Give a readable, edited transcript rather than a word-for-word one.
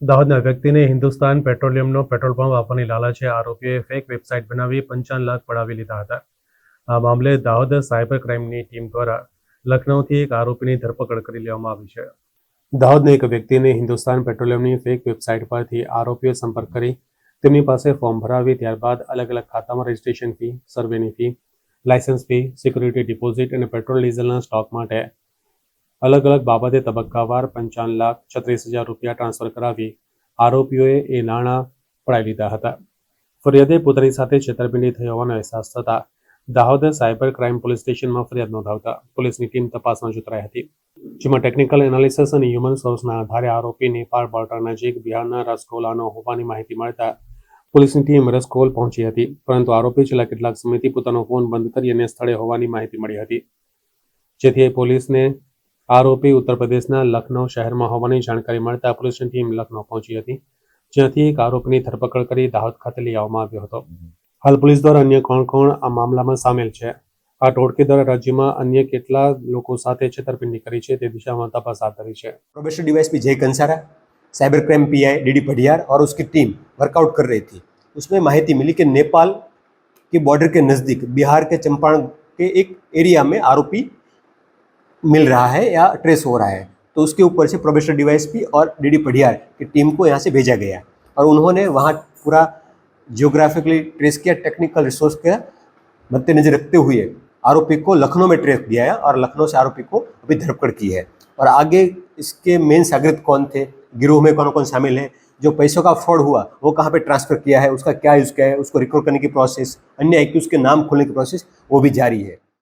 દાહોદના વ્યક્તિને Hindustan પેટ્રોલિયમનો petrol pump આપવાની લાલચે આરોપીઓએ ફેક વેબસાઇટ બનાવી 55 લાખ પડાવી લીધા હતા। આ મામલે દાહોદ સાયબર ક્રાઇમની ટીમ દ્વારા લખનૌથી એક આરોપીની ધરપકડ કરી લેવામાં આવી છે। દાહોદના એક વ્યક્તિને હિન્દુસ્તાન પેટ્રોલિયમની ફેક વેબસાઇટ પરથી આરોપીઓએ સંપર્ક કરી તેમની પાસે ફોર્મ ભરાવી ત્યારબાદ અલગ અલગ ખાતામાં રજિસ્ટ્રેશન ફી, સર્વેની fee, licence fee, security deposit અને પેટ્રોલ ડીઝલના સ્ટોક માટે અલગ અલગ બાબતે તબક્કાવાર 55,36,000 રૂપિયા ટ્રાન્સફર કરાવી આરોપીઓએ એ નાણાં પડાવી લીધા હતા। ફરિયાદે પોતાની સાથે છેતરપિંડી થઈ હોવાનો અહેસાસ થતા દાહોદ સાયબર ક્રાઇમ પોલીસ સ્ટેશનમાં ફરિયાદ નોંધાવતા પોલીસની ટીમ તપાસમાં જોતરાઈ હતી, જેમાં ટેકનિકલ એનાલિસિસ અને હ્યુમન સોર્સના આધારે આરોપી નેપાળ બોર્ડર નજીક બિહારના રસકોલાનો હોવાની માહિતી મળતા પોલીસની ટીમ રસકોલ પહોંચી હતી, પરંતુ આરોપી છેલ્લા કેટલાક સમયથી પોતાનો ફોન બંધ કરી અન્ય સ્થળે હોવાની માહિતી મળી હતી, જેથી પોલીસને આરોપી ઉત્તર પ્રદેશના લખનૌ શહેરમાં હોવાની જાણકારી મળતા પોલીસની ટીમ લખનૌ પહોંચી હતી, જ્યાંથી એક આરોપીની ધરપકડ કરી દાહોદ ખાતે લઈ આવવામાં આવ્યો હતો। હાલ પોલીસ દ્વારા અન્ય કોણ આ મામલામાં સામેલ છે, આ ટોળકી દ્વારા રાજ્યમાં અન્ય કેટલા લોકો સાથે છેતરપિંડી કરી છે તે દિશામાં તપાસ હાથ ધરી છે। प्रोबेशनरी डीवाईएसपी जय Kansara, cyber crime pi DD Padhiyar और उसकी टीम वर्कआउट कर रही थी। उसमें माहिती मिली कि नेपाल के बॉर्डर के नज़दीक बिहार के चंपारण के एक एरिया में आरोपी मिल रहा है या ट्रेस हो रहा है, तो उसके ऊपर से प्रोबेशनरी डीवाईएसपी और डीडी पढ़ियार की टीम को यहाँ से भेजा गया और उन्होंने वहाँ पूरा जियोग्राफिकली ट्रेस किया। टेक्निकल रिसोर्स के मद्देनजर रखते हुए आरोपी को लखनऊ में ट्रेस दिया है और लखनऊ से आरोपी को अभी धरपकड़ की है। और आगे इसके मेन सागिर्द कौन थे, गिरोह में कौन कौन शामिल हैं, जो पैसों का फ्रॉड हुआ वो कहाँ पे ट्रांसफ़र किया है, उसका क्या यूज़ किया है, उसको रिकवर करने की प्रोसेस, अन्य एक्यूज़ के नाम खोलने की प्रोसेस वो भी जारी है।